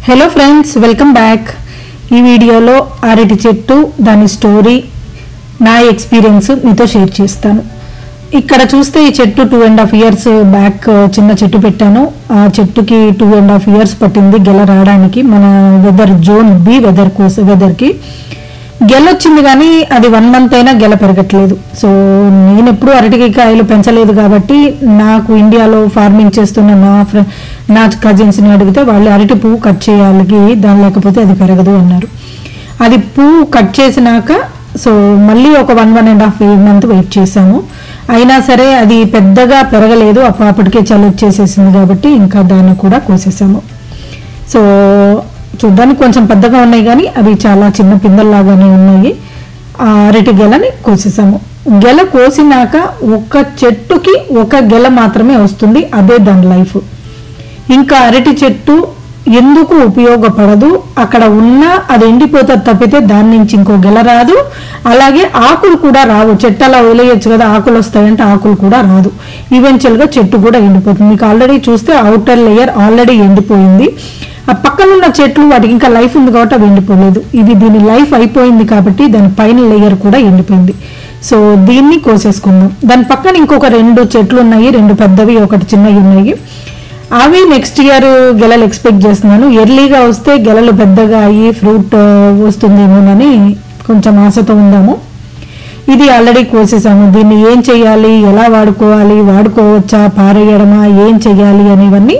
Hello friends, welcome back. ఈ వీడియోలో అరటి చెట్టు దాని స్టోరీ నా ఎక్స్పీరియన్స్ మీతో షేర్ చేస్తాను. ఇక్కడ చూస్తే ఈ చెట్టు 2.5 years బ్యాక్ చిన్న చెట్టు పెట్టాను. ఆ చెట్టుకి 2.5 years పట్టింది గెల రావడానికి. మన వెదర్ జోన్ బి వెదర్కి గెల వచ్చింది, కానీ అది 1 month అయినా గెల పెరగట్లేదు. సో నేను ఎప్పుడు అరటికాయలు పెంచలేదు కాబట్టి నాకు ఇండియాలో ఫార్మింగ్ చేస్తున్న నా కజిన్స్ని అడిగితే వాళ్ళు అరటి పువ్వు కట్ చేయాలి, దాని లేకపోతే అది పెరగదు అన్నారు. అది పువ్వు కట్ చేసినాక సో మళ్ళీ ఒక 1.5 month వెయిట్ చేశాము. అయినా సరే అది పెద్దగా పెరగలేదు. అప్పటికే చలి వచ్చేసేసింది కాబట్టి ఇంకా దాన్ని కూడా కోసేసాము. సో చూడ్డానికి కొంచెం పెద్దగా ఉన్నాయి, కానీ అవి చాలా చిన్న పిందల్లాగానే ఉన్నాయి. అరటి గెలని కోసేసాము. గెల కోసినాక ఒక చెట్టుకి ఒక గెల మాత్రమే వస్తుంది, అదే దాని లైఫ్. ఇంకా అరటి చెట్టు ఎందుకు ఉపయోగపడదు, అక్కడ ఉన్నా అది ఎండిపోతుంది తప్పితే దాని నుంచి ఇంకో గెల రాదు. అలాగే ఆకులు కూడా రావు. చెట్టు అలా వదిలేయచ్చు కదా, ఆకులు వస్తాయంటే ఆకులు కూడా రాదు. ఈవెన్చువల్గా చెట్టు కూడా ఎండిపోతుంది. మీకు ఆల్రెడీ చూస్తే అవుటర్ లేయర్ ఆల్రెడీ ఎండిపోయింది. ఆ పక్కన ఉన్న చెట్లు వాటికి ఇంకా లైఫ్ ఉంది కాబట్టి అవి ఎండిపోలేదు. ఇది దీని లైఫ్ అయిపోయింది కాబట్టి దాని పైన లేయర్ కూడా ఎండిపోయింది. సో దీన్ని కోసేసుకుందాం. దాని పక్కన ఇంకొక 2 చెట్లు ఉన్నాయి, 2 పెద్దవి, 1 చిన్నవి ఉన్నాయి. అవి నెక్స్ట్ ఇయర్ గెలలు ఎక్స్పెక్ట్ చేస్తున్నాను. ఎర్లీగా వస్తే గెలలు పెద్దగా అయ్యి ఫ్రూట్ వస్తుందేమోనని కొంచెం ఆశతో ఉందాము. ఇది ఆల్రెడీ కోసేసాము. దీన్ని ఏం చెయ్యాలి, ఎలా వాడుకోవాలి, వాడుకోవచ్చా, పారేయడమా, ఏం చెయ్యాలి అనేవన్నీ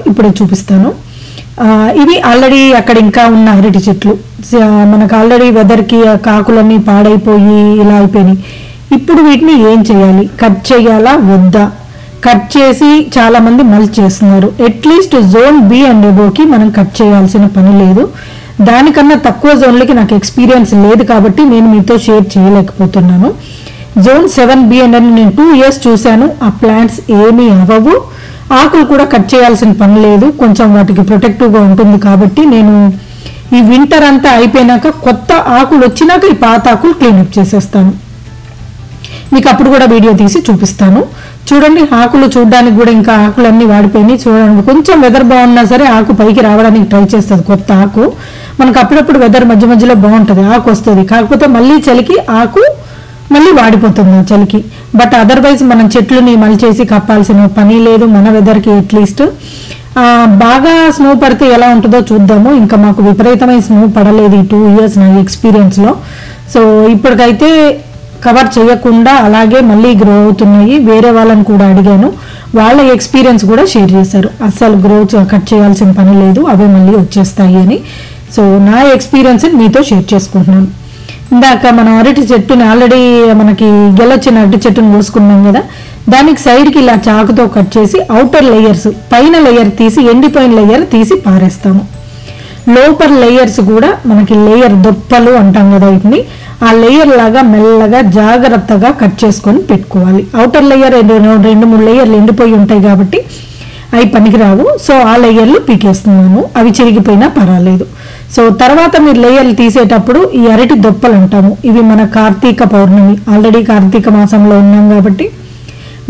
ఇప్పుడే చూపిస్తాను. ఇవి ఆల్రెడీ అక్కడ ఇంకా ఉన్న అరటి చెట్లు. మనకు ఆల్రెడీ వెదర్కి కాకులన్నీ పాడైపోయి ఇలా అయిపోయినాయి. ఇప్పుడు వీటిని ఏం చేయాలి, కట్ చేయాలా వద్దా? కట్ చేసి చాలా మంది మల్చ్ చేస్తున్నారు. అట్లీస్ట్ జోన్ బి అండ్ ఎబోకి మనం కట్ చేయాల్సిన పని లేదు. దానికన్నా తక్కువ జోన్లకి నాకు ఎక్స్పీరియన్స్ లేదు కాబట్టి నేను మీతో షేర్ చేయలేకపోతున్నాను. జోన్ 7B అండ్ నేను 2 years చూశాను. ఆ ప్లాంట్స్ ఏమీ అవ్వవు. ఆకులు కూడా కట్ చేయాల్సిన పని లేదు. కొంచెం వాటికి ప్రొటెక్టివ్గా ఉంటుంది కాబట్టి నేను ఈ వింటర్ అంతా అయిపోయినాక కొత్త ఆకులు వచ్చినాక ఈ పాత ఆకులు క్లీనప్ చేసేస్తాను. మీకు అప్పుడు కూడా వీడియో తీసి చూపిస్తాను. చూడండి, ఆకులు చూడడానికి కూడా ఇంకా ఆకులన్నీ వాడిపోయినాయి. చూడండి, కొంచెం వెదర్ బాగున్నా సరే ఆకు పైకి రావడానికి ట్రై చేస్తుంది. కొత్త ఆకు మనకు అప్పుడప్పుడు వెదర్ మధ్య మధ్యలో బాగుంటుంది, ఆకు వస్తుంది. కాకపోతే మళ్ళీ చలికి ఆకు మళ్ళీ వాడిపోతుంది చలికి. బట్ అదర్వైజ్ మనం చెట్లుని మలిచేసి కప్పాల్సిన పని లేదు మన వెదర్కి. అట్లీస్ట్ బాగా స్నో పడితే ఎలా ఉంటుందో చూద్దాము. ఇంకా మాకు విపరీతమైన స్నో పడలేదు ఈ 2 years నా ఎక్స్పీరియన్స్లో. సో ఇప్పటికైతే కవర్ చేయకుండా అలాగే మళ్ళీ గ్రో అవుతున్నాయి. వేరే వాళ్ళని కూడా అడిగాను, వాళ్ళ ఎక్స్పీరియన్స్ కూడా షేర్ చేశారు. అస్సలు కట్ చేయాల్సిన పని లేదు, అవే మళ్ళీ వచ్చేస్తాయి అని. సో నా ఎక్స్పీరియన్స్ మీతో షేర్ చేసుకుంటున్నాను. ఇందాక మన అరటి చెట్టుని ఆల్రెడీ మనకి గెలొచ్చిన అరటి చెట్టుని కోసుకున్నాం కదా, దానికి సైడ్కి ఇలా చాకుతో కట్ చేసి అవుటర్ లేయర్స్, పైన లేయర్ తీసి ఎండిపోయిన లేయర్ తీసి పారేస్తాము. లోపర్ లేయర్స్ కూడా మనకి లేయర్ దొప్పలు అంటాం కదా, వీటిని ఆ లేయర్ లాగా మెల్లగా జాగ్రత్తగా కట్ చేసుకొని పెట్టుకోవాలి. అవుటర్ లేయర్ 2-3 లేయర్లు ఎండిపోయి ఉంటాయి కాబట్టి అవి పనికిరావు. సో ఆ లేయర్లు పీకేస్తున్నాను, అవి చిరిగిపోయినా పర్వాలేదు. సో తర్వాత మీరు లేయర్లు తీసేటప్పుడు ఈ అరటి దొప్పలు అంటాము, ఇవి మన కార్తీక పౌర్ణమి, ఆల్రెడీ కార్తీక మాసంలో ఉన్నాం కాబట్టి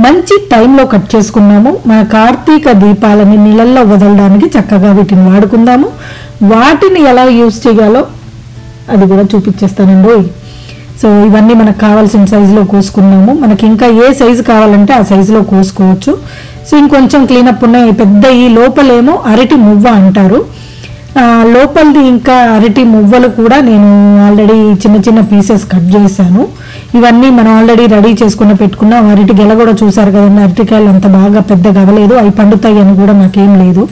మంచి టైంలో కట్ చేసుకున్నాము. మన కార్తీక దీపాలని నీళ్ళల్లో వదలడానికి చక్కగా వీటిని వాడుకుందాము. వాటిని ఎలా యూజ్ చేయాలో అది కూడా చూపించేస్తానండి. సో ఇవన్నీ మనకు కావాల్సిన సైజులో కోసుకున్నాము. మనకి ఇంకా ఏ సైజు కావాలంటే ఆ సైజులో కోసుకోవచ్చు. సో ఇంకొంచెం క్లీనప్ ఉన్నాయి. పెద్ద ఈ లోపలేమో అరటి మువ్వ అంటారు. లోపలిది ఇంకా అరటి మువ్వలు కూడా నేను ఆల్రెడీ చిన్న చిన్న పీసెస్ కట్ చేశాను. ఇవన్నీ మనం ఆల్రెడీ రెడీ చేసుకుని పెట్టుకున్నాం. అరటి గెల కూడా చూసారు కదండి, అరటికాయలు అంత బాగా పెద్దగా అవ్వలేదు, అవి పండుతాయి అని కూడా నాకేం లేదు.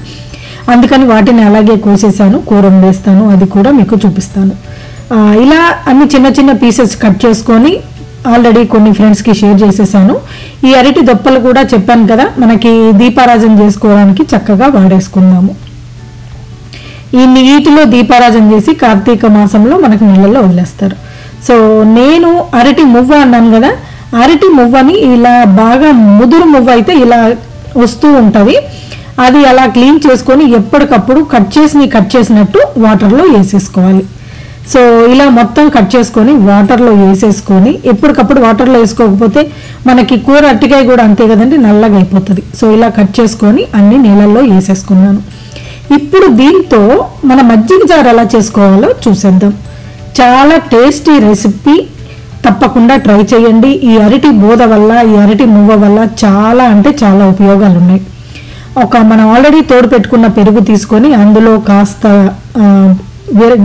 అందుకని వాటిని అలాగే కోసేసాను, కూర వండేస్తాను, అది కూడా మీకు చూపిస్తాను. ఇలా అన్ని చిన్న చిన్న పీసెస్ కట్ చేసుకొని ఆల్రెడీ కొన్ని ఫ్రెండ్స్కి షేర్ చేసేసాను. ఈ అరటి దొప్పలు కూడా చెప్పాను కదా, మనకి దీపారాజన చేసుకోవడానికి చక్కగా వాడేసుకుందాము. ఈ నీటిలో దీపారాజన చేసి కార్తీక మాసంలో మనకు నీళ్ళల్లో వదిలేస్తారు. సో నేను అరటి మువ్వ అన్నాను కదా, అరటి మువ్వని ఇలా బాగా ముదురు మువ్వ అయితే ఇలా వస్తూ ఉంటుంది. అది అలా క్లీన్ చేసుకొని ఎప్పటికప్పుడు కట్ చేసినట్టు వాటర్లో వేసేసుకోవాలి. సో ఇలా మొత్తం కట్ చేసుకొని వాటర్లో వేసేసుకొని ఎప్పటికప్పుడు వాటర్లో వేసుకోకపోతే మనకి కూర అరటికాయ కూడా అంతే కదండి, నల్లగా అయిపోతుంది. సో ఇలా కట్ చేసుకొని అన్ని నీళ్ళల్లో వేసేసుకున్నాను. ఇప్పుడు దీంతో మన మజ్జిగ చారు ఎలా చేసుకోవాలో చూసేద్దాం. చాలా టేస్టీ రెసిపీ, తప్పకుండా ట్రై చేయండి. ఈ అరటి బోద వల్ల, ఈ అరటి మువ్వ వల్ల చాలా అంటే చాలా ఉపయోగాలు ఉన్నాయి. మనం ఆల్రెడీ తోడు పెట్టుకున్న పెరుగు తీసుకొని అందులో కాస్త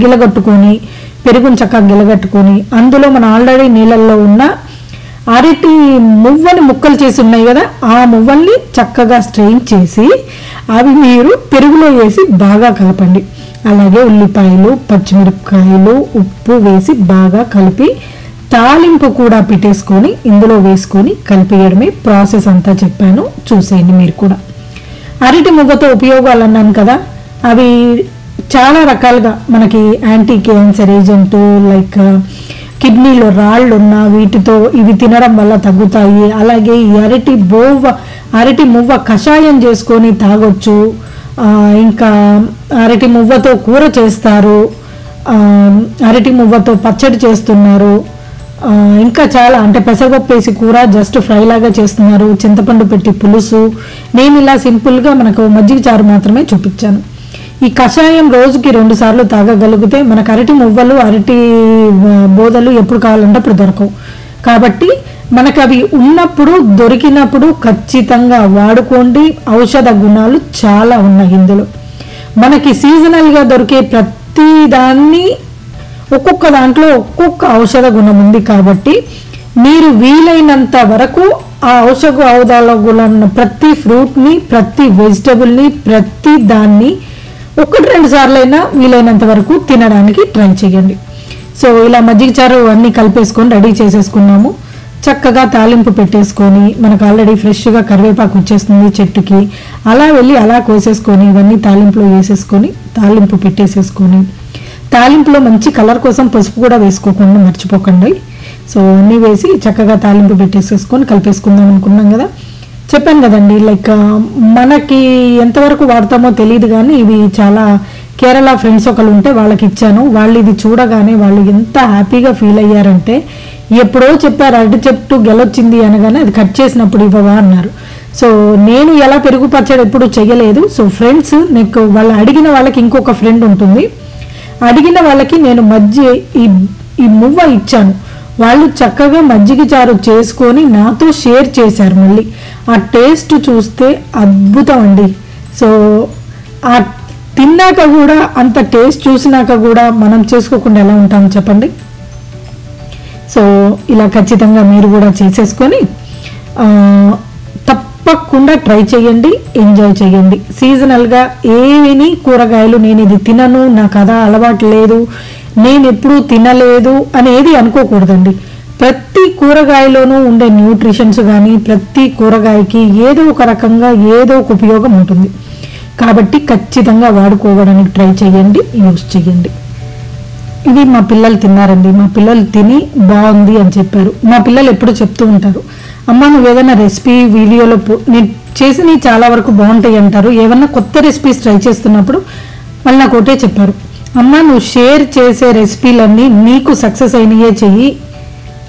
గిలగట్టుకొని, పెరుగును చక్కగా గిలగట్టుకొని, అందులో మనం ఆల్రెడీ నీళ్ళల్లో ఉన్న అరటి మువ్వని ముక్కలు చేసి ఉన్నాయి కదా, ఆ మువ్వల్ని చక్కగా స్ట్రెయిన్ చేసి అవి మీరు పెరుగులో వేసి బాగా కలపండి. అలాగే ఉల్లిపాయలు, పచ్చిమిరపకాయలు, ఉప్పు వేసి బాగా కలిపి తాలింపు కూడా పెట్టేసుకొని ఇందులో వేసుకొని కలిపేయడమే. ప్రాసెస్ అంతా చెప్పాను, చూసేయండి మీరు కూడా. అరటి మువ్వతో ఉపయోగాలు అన్నాను కదా, అవి చాలా రకాలుగా మనకి యాంటీ క్యాన్సర్ ఏజెంట్, లైక్ కిడ్నీలో రాళ్ళు ఉన్న వీటితో ఇవి తినడం వల్ల తగ్గుతాయి. అలాగే ఈ అరటి మువ్వ కషాయం చేసుకొని తాగొచ్చు. ఇంకా అరటి మువ్వతో కూర చేస్తారు, అరటి మువ్వతో పచ్చడి చేస్తున్నారు. ఇంకా చాలా అంటే పెసరపప్పు వేసి కూర జస్ట్ ఫ్రై లాగా చేస్తున్నారు, చింతపండు పెట్టి పులుసు. నేను ఇలా సింపుల్గా మనకు మజ్జిగ చారు మాత్రమే చూపించాను. ఈ కషాయం రోజుకి 2 సార్లు తాగగలిగితే మనకు అరటి మువ్వలు, అరటి బోదలు ఎప్పుడు కావాలంటే అప్పుడు దొరకవు. కాబట్టి మనకు అవి ఉన్నప్పుడు, దొరికినప్పుడు ఖచ్చితంగా వాడుకోండి. ఔషధ గుణాలు చాలా ఉన్నాయి ఇందులో. మనకి సీజనల్గా దొరికే ప్రతి దాన్ని ఒక్కొక్క దాంట్లో ఒక్కొక్క ఔషధ గుణం ఉంది. కాబట్టి మీరు వీలైనంత వరకు ఆ ఔషధ గుణం ప్రతి ఫ్రూట్ని, ప్రతి వెజిటబుల్ని, ప్రతి దాన్ని 1-2 సార్లు అయినా వీలైనంత వరకు తినడానికి ట్రై చేయండి. సో ఇలా మజ్జిగ చారు అన్నీ కలిపేసుకొని రెడీ చేసేసుకున్నాము. చక్కగా తాలింపు పెట్టేసుకొని, మనకు ఆల్రెడీ ఫ్రెష్గా కరివేపాకు వచ్చేస్తుంది చెట్టుకి, అలా వెళ్ళి అలా కోసేసుకొని ఇవన్నీ తాలింపులో వేసేసుకొని తాలింపు పెట్టేసేసుకొని, తాలింపులో మంచి కలర్ కోసం పసుపు కూడా వేసుకోకుండా మర్చిపోకండి. సో అన్నీ వేసి చక్కగా తాలింపు పెట్టేసేసుకొని కలిపేసుకుందాం అనుకున్నాం కదా. చెప్పాను కదండి, లైక్ మనకి ఎంతవరకు వాడతామో తెలియదు కానీ ఇవి చాలా కేరళ ఫ్రెండ్స్ ఒకళ్ళు ఉంటే వాళ్ళకి ఇచ్చాను. వాళ్ళు ఇది చూడగానే వాళ్ళు ఎంత హ్యాపీగా ఫీల్ అయ్యారంటే, ఎప్పుడో చెప్పారు అరటి చెట్టు గెలొచ్చింది అనగానే అది కట్ చేసినప్పుడు ఇవ్వవా అన్నారు. సో నేను ఎలా పెరుగు పచ్చడి ఎప్పుడు చెయ్యలేదు. సో ఫ్రెండ్స్, నీకు వాళ్ళు అడిగిన వాళ్ళకి ఇంకొక ఫ్రెండ్ ఉంటుంది, అడిగిన వాళ్ళకి నేను ఈ మువ్వ ఇచ్చాను. వాళ్ళు చక్కగా మజ్జిగ చారు చేసుకొని నాతో షేర్ చేశారు. మళ్ళీ ఆ టేస్ట్ చూస్తే అద్భుతం అండి. సో ఆ తిన్నాక కూడా, అంత టేస్ట్ చూసినాక కూడా మనం చేసుకోకుండా ఎలా ఉంటాం చెప్పండి. సో ఇలా ఖచ్చితంగా మీరు కూడా చేసేసుకొని తప్పకుండా ట్రై చేయండి, ఎంజాయ్ చేయండి. సీజనల్గా ఏవిని కూరగాయలు నేను ఇది తినను, నాకు అదా అలవాటు లేదు, నేను ఎప్పుడూ తినలేదు అనేది అనుకోకూడదండి. ప్రతి కూరగాయలోనూ ఉండే న్యూట్రిషన్స్ కానీ ప్రతి కూరగాయకి ఏదో ఒక రకంగా ఏదో ఒక ఉపయోగం ఉంటుంది. కాబట్టి ఖచ్చితంగా వాడుకోవడానికి ట్రై చేయండి, యూజ్ చేయండి. ఇవి మా పిల్లలు తిన్నారండి. మా పిల్లలు తిని బాగుంది అని చెప్పారు. మా పిల్లలు ఎప్పుడు చెప్తూ ఉంటారు, అమ్మ నువ్వు ఏదైనా రెసిపీ వీడియోలో నేను చేసినవి చాలా వరకు బాగుంటాయి అంటారు. ఏమన్నా కొత్త రెసిపీస్ ట్రై చేస్తున్నప్పుడు వాళ్ళు నాకు ఒకటే చెప్పారు, అమ్మ నువ్వు షేర్ చేసే రెసిపీలన్నీ నీకు సక్సెస్ అయినయే చెయ్యి,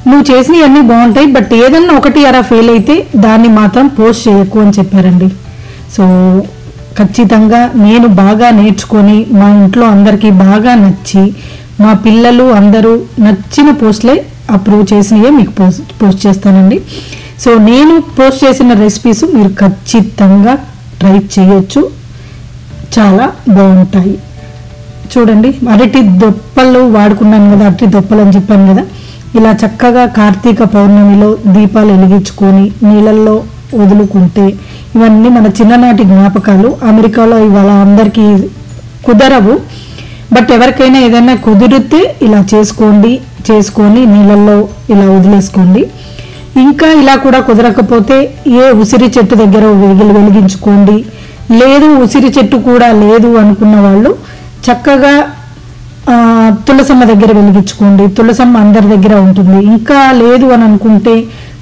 నువ్వు చేసినవి అన్నీ బాగుంటాయి, బట్ ఏదన్నా ఒకటి అలా ఫెయిల్ అయితే దాన్ని మాత్రం పోస్ట్ చేయకు అని చెప్పారండి. సో ఖచ్చితంగా నేను బాగా నేర్చుకొని మా ఇంట్లో అందరికీ బాగా నచ్చి, మా పిల్లలు అందరూ నచ్చిన పోస్ట్లే అప్రూవ్ చేసినవే మీకు పోస్ట్ చేస్తానండి. సో నేను పోస్ట్ చేసిన రెసిపీస్ మీరు ఖచ్చితంగా ట్రై చేయొచ్చు, చాలా బాగుంటాయి. చూడండి, అరటి దొప్పలు వాడుకున్నాను కదా, అరటి దొప్పలు అని చెప్పాను కదా, ఇలా చక్కగా కార్తీక పౌర్ణమిలో దీపాలు వెలిగించుకొని నీళ్ళల్లో వదులుకుంటే ఇవన్నీ మన చిన్ననాటి జ్ఞాపకాలు. అమెరికాలో ఇవాళ అందరికీ కుదరవు, బట్ ఎవరికైనా ఏదైనా కుదిరితే ఇలా చేసుకొని నీళ్ళల్లో ఇలా వదిలేసుకోండి. ఇంకా ఇలా కూడా కుదరకపోతే ఏ ఉసిరి చెట్టు దగ్గర వెలిగించుకోండి. లేదు ఉసిరి చెట్టు కూడా లేదు అనుకున్న వాళ్ళు చక్కగా తులసమ్మ దగ్గర వెలిగించుకోండి. తులసమ్మ అందరి దగ్గర ఉంటుంది. ఇంకా లేదు అని అనుకుంటే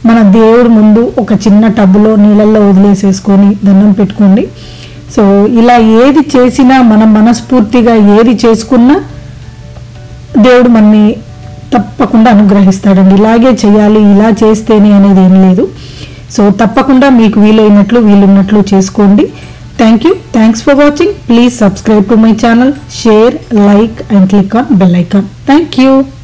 మన దేవుడి ముందు ఒక చిన్న టబ్బులో నీళ్ళల్లో వదిలేసేసుకొని దండం పెట్టుకోండి. సో ఇలా ఏది చేసినా, మనం మనస్ఫూర్తిగా ఏది చేసుకున్నా దేవుడు మనని తప్పకుండా అనుగ్రహిస్తాడండి. ఇలాగే చేయాలి, ఇలా చేస్తేనే అనేది ఏం లేదు. సో తప్పకుండా మీకు వీలున్నట్లు చేసుకోండి. Thanks for watching. Please subscribe to my channel, share, like and click on bell icon. Thank you.